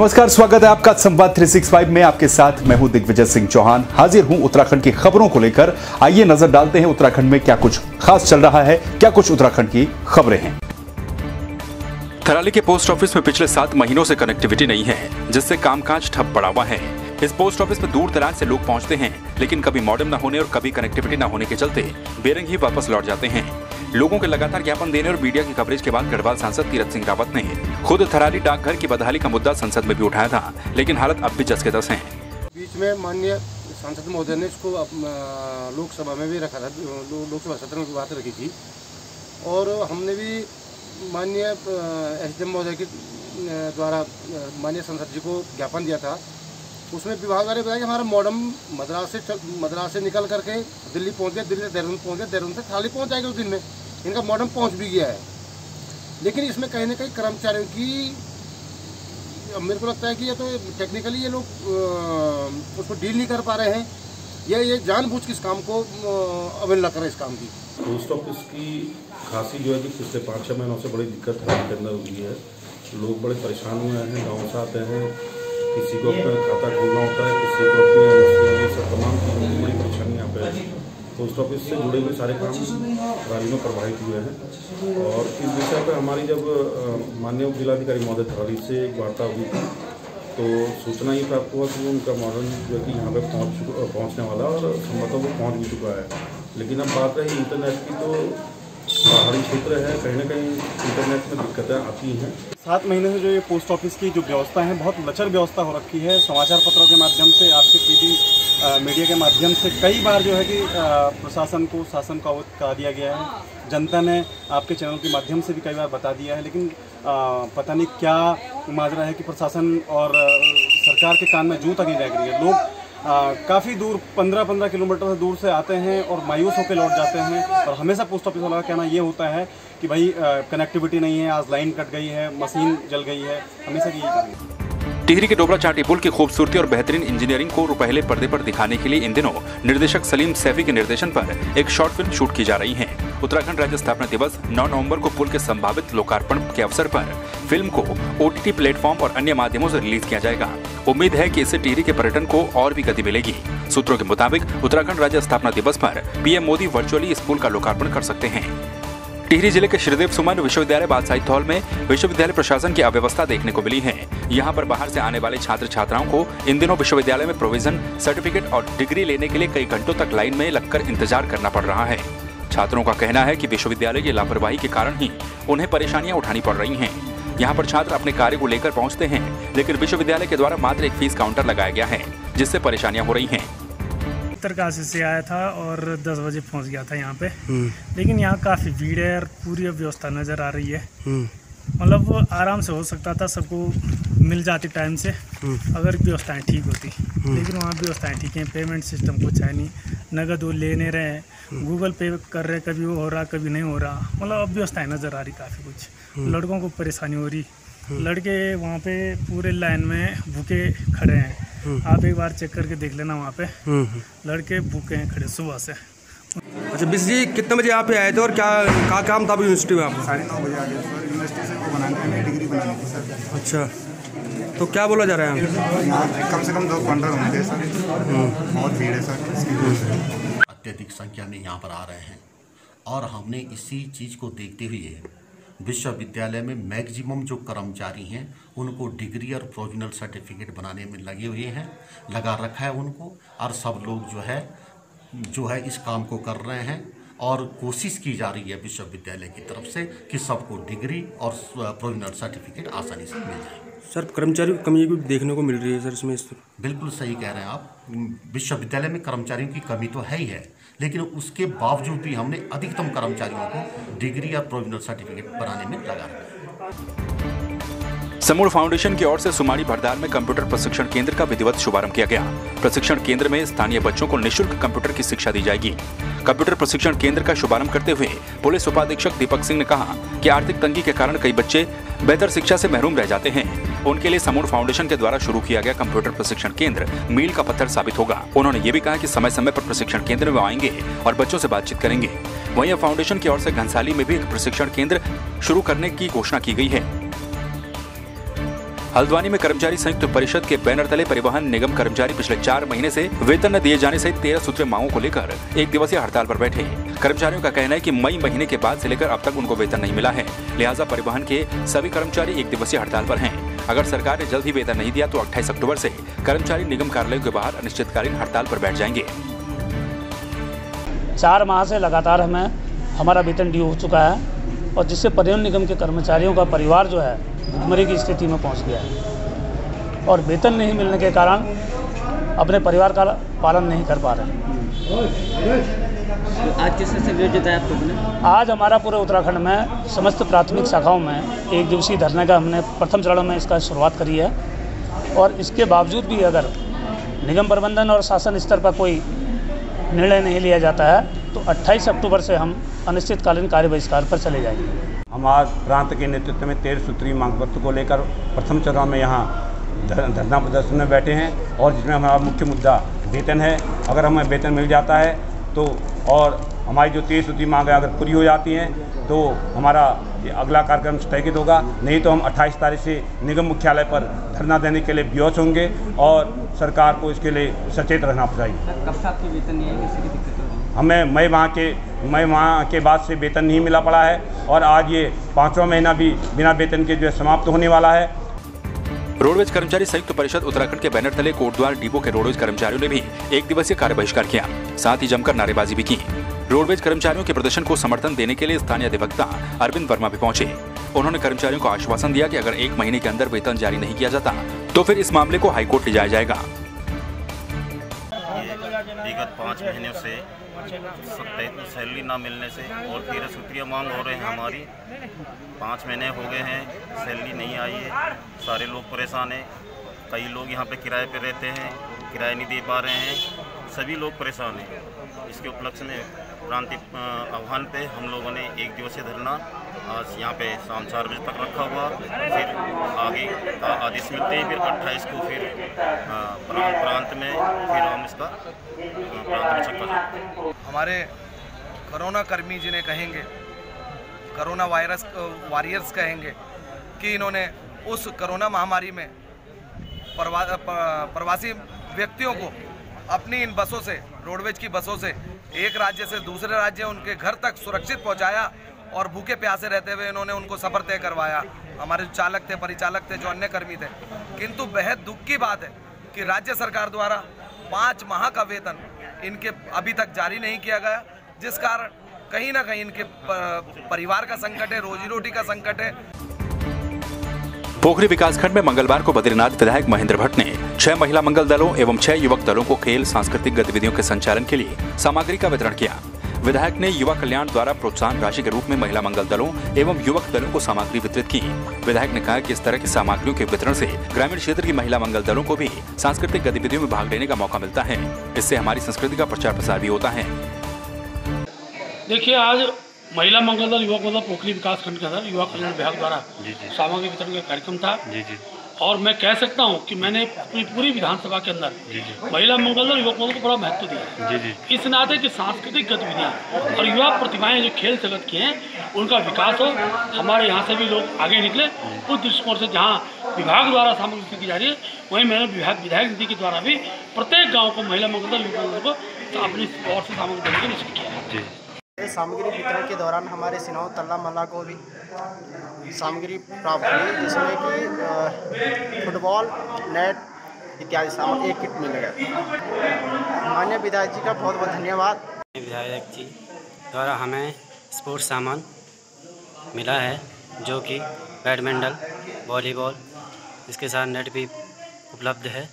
नमस्कार, स्वागत है आपका संवाद 365 में। आपके साथ मैं हूं दिग्विजय सिंह चौहान। हाजिर हूं उत्तराखंड की खबरों को लेकर। आइए नजर डालते हैं उत्तराखंड में क्या कुछ खास चल रहा है, क्या कुछ उत्तराखंड की खबरें हैं। थराली के पोस्ट ऑफिस में पिछले 7 महीनों से कनेक्टिविटी नहीं है, जिससे कामकाज ठप पड़ा हुआ है। इस पोस्ट ऑफिस में दूर दराज से लोग पहुंचते हैं, लेकिन कभी मॉडेम न होने और कभी कनेक्टिविटी न होने के चलते बेरंग ही वापस लौट जाते हैं। लोगों के लगातार ज्ञापन देने और मीडिया की कवरेज के बाद गढ़वाल सांसद तीरथ सिंह रावत ने खुद थराली डाकघर की बदहाली का मुद्दा संसद में भी उठाया था, लेकिन हालत अब भी जस के तस है। बीच में माननीय सांसद महोदय ने इसको लोकसभा में भी रखा था, लोकसभा सत्र में बात रखी थी, और हमने भी माननीय एसडीएम महोदय के द्वारा माननीय सांसद जी को ज्ञापन दिया था। उसमें विभाग वाले बताया कि हमारा मॉडम मद्रास से निकल करके दिल्ली पहुंच गया, दिल्ली से देहरादून पहुंच गया, देहरादून से थराली पहुंच जाएगा उस दिन में। इनका मॉडम पहुंच भी गया है, लेकिन इसमें कहीं ना कहीं कर्मचारियों की, मेरे को लगता है कि ये तो टेक्निकली ये लोग उसको डील नहीं कर पा रहे हैं, या ये जानबूझ के इस काम को अवहेलना करें इस काम की। पोस्ट ऑफिस की खासी जो है कि पिछले 5-6 महीनों से बड़ी दिक्कत के अंदर हुई है। लोग बड़े परेशान हुए हैं, गाँव से आते हैं, किसी को अपना खाता खोलना होता है, किसी को अपनी ये सब तमाम चीज़ों की बड़ी परेशानी यहाँ पे है। पोस्ट ऑफिस से जुड़े हुए सारे काम थराली में प्रभावित हुए हैं, और इस विषय पर हमारी जब माननीय जिलाधिकारी महोदय थराली से एक वार्ता हुई थी, तो सूचना ये प्राप्त हुआ कि उनका मॉडल जो है कि यहाँ पे पहुँचने वाला, और संभवतः वो पहुँच भी चुका है। लेकिन अब बात रही इंटरनेट की, तो पहाड़ी क्षेत्र है, कहीं ना कहीं इंटरनेट में दिक्कतें आती हैं। 7 महीने से जो ये पोस्ट ऑफिस की जो व्यवस्था है, बहुत लचर व्यवस्था हो रखी है। समाचार पत्रों के माध्यम से, आपके टीवी मीडिया के माध्यम से कई बार जो है कि प्रशासन को, शासन को अवगत करा दिया गया है। जनता ने आपके चैनल के माध्यम से भी कई बार बता दिया है, लेकिन पता नहीं क्या माजरा है कि प्रशासन और सरकार के कान में जूं तक नहीं लग रही है। लोग काफ़ी दूर 15-15 किलोमीटर से दूर से आते हैं और मायूस होकर लौट जाते हैं, और हमेशा पोस्ट ऑफिस वाला का कहना ये होता है कि भाई कनेक्टिविटी नहीं है, आज लाइन कट गई है, मशीन जल गई है, हमेशा की यही कहानी। टिहरी के डोबरा चाटी पुल की खूबसूरती और बेहतरीन इंजीनियरिंग को रुपहले पर्दे पर दिखाने के लिए इन दिनों निर्देशक सलीम सैफी के निर्देशन पर एक शॉर्ट फिल्म शूट की जा रही है। उत्तराखंड राज्य स्थापना दिवस 9 नवंबर को पुल के संभावित लोकार्पण के अवसर पर फिल्म को OTT प्लेटफॉर्म और अन्य माध्यमों से रिलीज किया जाएगा। उम्मीद है कि इससे टिहरी के पर्यटन को और भी गति मिलेगी। सूत्रों के मुताबिक उत्तराखंड राज्य स्थापना दिवस पर पीएम मोदी वर्चुअली इस पुल का लोकार्पण कर सकते हैं। टिहरी जिले के श्रीदेव सुमन विश्वविद्यालय बादशाही हॉल में विश्वविद्यालय प्रशासन की अव्यवस्था देखने को मिली है। यहाँ पर बाहर से आने वाले छात्र छात्राओं को इन दिनों विश्वविद्यालय में प्रोविजन, सर्टिफिकेट और डिग्री लेने के लिए कई घंटों तक लाइन में लगकर इंतजार करना पड़ रहा है। छात्रों का कहना है कि विश्वविद्यालय की लापरवाही के कारण ही उन्हें परेशानियां उठानी पड़ रही हैं। यहाँ पर छात्र अपने कार्य को लेकर पहुँचते हैं, लेकिन विश्वविद्यालय के द्वारा मात्र एक फीस काउंटर लगाया गया है, जिससे परेशानियां हो रही हैं। उत्तरकाशी से आया था और 10 बजे पहुंच गया था यहाँ पे, लेकिन यहाँ काफ़ी भीड़ है और पूरी व्यवस्था नज़र आ रही है। मतलब वो आराम से हो सकता था, सबको मिल जाती टाइम से अगर व्यवस्थाएं ठीक होती, लेकिन वहाँ व्यवस्थाएं ठीक हैं। पेमेंट सिस्टम कुछ है नहीं, नगद वो ले नहीं रहे, गूगल पे कर रहे, कभी वो हो रहा कभी नहीं हो रहा। मतलब अब व्यवस्थाएं नज़र आ रही काफ़ी कुछ। लड़कों को परेशानी हो रही, लड़के वहाँ पे पूरे लाइन में भूखे खड़े हैं। आप एक बार चेक करके देख लेना, वहाँ पे लड़के भूखे हैं खड़े सुबह से। अच्छा बिस जी, कितने बजे यहाँ पे आए थे और क्या काम था यूनिवर्सिटी में आपको? 9:30 बजे आ गया सर। यूनिवर्सिटी से वो बनाने में डिग्री बनानी थी सर। अच्छा, तो क्या बोला जा रहा है यहाँ? कम से कम 2 काउंटर होंगे सर। बहुत भीड़ है सर, इसकी वजह से अत्यधिक संख्या में यहाँ पर आ रहे हैं, और हमने इसी चीज़ को देखते हुए विश्वविद्यालय में मैक्सिमम जो कर्मचारी हैं उनको डिग्री और प्रोविजनल सर्टिफिकेट बनाने में लगे हुए हैं, लगा रखा है उनको, और सब लोग जो है इस काम को कर रहे हैं, और कोशिश की जा रही है विश्वविद्यालय की तरफ से कि सबको डिग्री और प्रोविजनल सर्टिफिकेट आसानी से मिल जाए। सर कर्मचारियों की कमी भी देखने को मिल रही है सर इसमें? बिल्कुल सही कह रहे हैं आप। विश्वविद्यालय में कर्मचारियों की कमी तो है ही है, लेकिन उसके बावजूद भी हमने अधिकतम कर्मचारियों को डिग्री या प्रोविजनल सर्टिफिकेट बनाने में लगा रखा है। समूह फाउंडेशन की ओर से सुमाड़ी भरदार में कंप्यूटर प्रशिक्षण केंद्र का विधिवत शुभारंभ किया गया। प्रशिक्षण केंद्र में स्थानीय बच्चों को निःशुल्क कंप्यूटर की शिक्षा दी जाएगी। कंप्यूटर प्रशिक्षण केंद्र का शुभारंभ करते हुए पुलिस उपाधीक्षक दीपक सिंह ने कहा कि आर्थिक तंगी के कारण कई बच्चे बेहतर शिक्षा से महरूम रह जाते हैं। उनके लिए समूह फाउंडेशन के द्वारा शुरू किया गया कंप्यूटर प्रशिक्षण केंद्र मील का पत्थर साबित होगा। उन्होंने ये भी कहा कि समय समय पर प्रशिक्षण केंद्र में आएंगे और बच्चों से बातचीत करेंगे। वहीं फाउंडेशन की ओर से घनसाली में भी एक प्रशिक्षण केंद्र शुरू करने की घोषणा की गई है। हल्द्वानी में कर्मचारी संयुक्त परिषद के बैनर तले परिवहन निगम कर्मचारी पिछले 4 महीने से वेतन न दिए जाने सहित 13 सूत्रीय मांगों को लेकर 1 दिवसीय हड़ताल पर बैठे। कर्मचारियों का कहना है कि मई महीने के बाद से लेकर अब तक उनको वेतन नहीं मिला है, लिहाजा परिवहन के सभी कर्मचारी 1 दिवसीय हड़ताल पर हैं। अगर सरकार ने जल्द ही वेतन नहीं दिया तो 28 अक्टूबर से कर्मचारी निगम कार्यालयों के बाहर अनिश्चितकालीन हड़ताल पर बैठ जाएंगे। 4 माह से लगातार हमारा वेतन ड्यू हो चुका है और जिससे परिवहन निगम के कर्मचारियों का परिवार जो है भुखमरी की स्थिति में पहुंच गया है और वेतन नहीं मिलने के कारण अपने परिवार का पालन नहीं कर पा रहे। आज किस तरह से विरोध जताया आपने? आज हमारा पूरे उत्तराखंड में समस्त प्राथमिक शाखाओं में 1 दिवसीय धरने का हमने प्रथम चरण में इसका शुरुआत करी है और इसके बावजूद भी अगर निगम प्रबंधन और शासन स्तर पर कोई निर्णय नहीं लिया जाता है तो 28 अक्टूबर से हम अनिश्चितकालीन कार्य बहिष्कार पर चले जाएंगे। हम आज प्रांत के नेतृत्व में 13 सूत्रीय मांग पत्र को लेकर प्रथम चरण में यहाँ धरना प्रदर्शन में बैठे हैं और जिसमें हमारा मुख्य मुद्दा वेतन है। अगर हमें वेतन मिल जाता है तो और हमारी जो 13 सूत्रीय मांग अगर पूरी हो जाती हैं तो हमारा अगला कार्यक्रम स्थगित होगा, नहीं तो हम 28 तारीख से निगम मुख्यालय पर धरना देने के लिए विवश होंगे और सरकार को इसके लिए सचेत रहना चाहिए। कब से आपकी वेतन नहीं है, किसी की दिक्कत हो रही है? हमें मई माह के बाद से वेतन नहीं मिला पड़ा है और आज ये 5वां महीना भी बिना वेतन के जो है समाप्त होने वाला है। रोडवेज कर्मचारी संयुक्त परिषद उत्तराखंड के बैनर तले कोटद्वार डिपो के रोडवेज कर्मचारियों ने भी 1 दिवसीय कार्य बहिष्कार किया, साथ ही जमकर नारेबाजी भी की। रोडवेज कर्मचारियों के प्रदर्शन को समर्थन देने के लिए स्थानीय अधिवक्ता अरविंद वर्मा भी पहुंचे। उन्होंने कर्मचारियों को आश्वासन दिया कि अगर 1 महीने के अंदर वेतन जारी नहीं किया जाता तो फिर इस मामले को हाईकोर्ट ले जाया जाएगा। विगत 5 महीनों से सैलरी ना मिलने से और 13 सूत्रीय मांग हो रहे हैं हमारी। 5 महीने हो गए हैं, सैलरी नहीं आई है, सारे लोग परेशान हैं। कई लोग यहाँ पे किराए पे रहते हैं, किराया नहीं दे पा रहे हैं, सभी लोग परेशान हैं। इसके उपलक्ष्य में क्रांति आह्वान पे हम लोगों ने 1 दिवसीय धरना आज यहाँ पे शाम 4 बजे तक रखा हुआ। फिर आगे आदेश मिलते हैं, फिर 28 को फिर प्रांत में फिर हम इसका प्रांत में चक्का जाएंगे। हमारे कोरोना कर्मी जिन्हें कहेंगे, कोरोना वायरस वॉरियर्स कहेंगे कि इन्होंने उस कोरोना महामारी में प्रवासी व्यक्तियों को अपनी इन बसों से, रोडवेज की बसों से एक राज्य से दूसरे राज्य उनके घर तक सुरक्षित पहुंचाया और भूखे प्यासे रहते हुए इन्होंने उनको सफ़र तय करवाया। हमारे जो चालक थे, परिचालक थे, जो अन्य कर्मी थे। किंतु बेहद दुख की बात है कि राज्य सरकार द्वारा 5 माह का वेतन इनके अभी तक जारी नहीं किया गया, जिस कारण कहीं ना कहीं इनके परिवार का संकट है, रोजी रोटी का संकट है। पोखरी विकासखंड में मंगलवार को बद्रीनाथ विधायक महेंद्र भट्ट ने 6 महिला मंगल दलों एवं 6 युवक दलों को खेल सांस्कृतिक गतिविधियों के संचालन के लिए सामग्री का वितरण किया। विधायक ने युवा कल्याण द्वारा प्रोत्साहन राशि के रूप में महिला मंगल दलों एवं युवक दलों को सामग्री वितरित की। विधायक ने कहा कि इस तरह की सामग्रियों के वितरण से ग्रामीण क्षेत्र की महिला मंगल दलों को भी सांस्कृतिक गतिविधियों में भाग लेने का मौका मिलता है। इससे हमारी संस्कृति का प्रचार प्रसार भी होता है। देखिए, आज महिला मंगल दल, युवक मंगल पोखरी विकासखंड के अंदर युवा कल्याण विभाग द्वारा सामग्री वितरण का कार्यक्रम था। और मैं कह सकता हूं कि मैंने अपनी पूरी विधानसभा के अंदर महिला मंगल दल, युवक मंगल को बड़ा महत्व दिया है। इस नाते कि सांस्कृतिक गतिविधियां और युवा प्रतिभाएं जो खेल जगत की हैं उनका विकास हो, हमारे यहाँ से भी लोग आगे निकले। उस दृष्टिकोण से जहाँ विभाग द्वारा सामग्री की जा रही है, वहीं मैंने विधायक निधि के द्वारा भी प्रत्येक गाँव को महिला मंगल दल, युवक मंगल को अपनी ओर से सामग्री देने का निश्चय किया है। सामग्री वितरण के दौरान हमारे सिनाव तल्ला मल्ला को भी सामग्री प्राप्त हुई, जिसमें कि फुटबॉल, नेट इत्यादि सामग्री 1 किट मिल गया। माननीय विधायक जी का बहुत बहुत धन्यवाद। विधायक जी द्वारा हमें स्पोर्ट्स सामान मिला है, जो कि बैडमिंटन, वॉलीबॉल, इसके साथ नेट भी उपलब्ध है।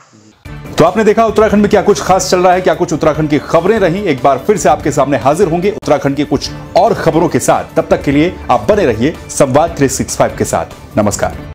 तो आपने देखा उत्तराखंड में क्या कुछ खास चल रहा है, क्या कुछ उत्तराखंड की खबरें रही। एक बार फिर से आपके सामने हाजिर होंगे उत्तराखंड की कुछ और खबरों के साथ। तब तक के लिए आप बने रहिए संवाद 365 के साथ। नमस्कार।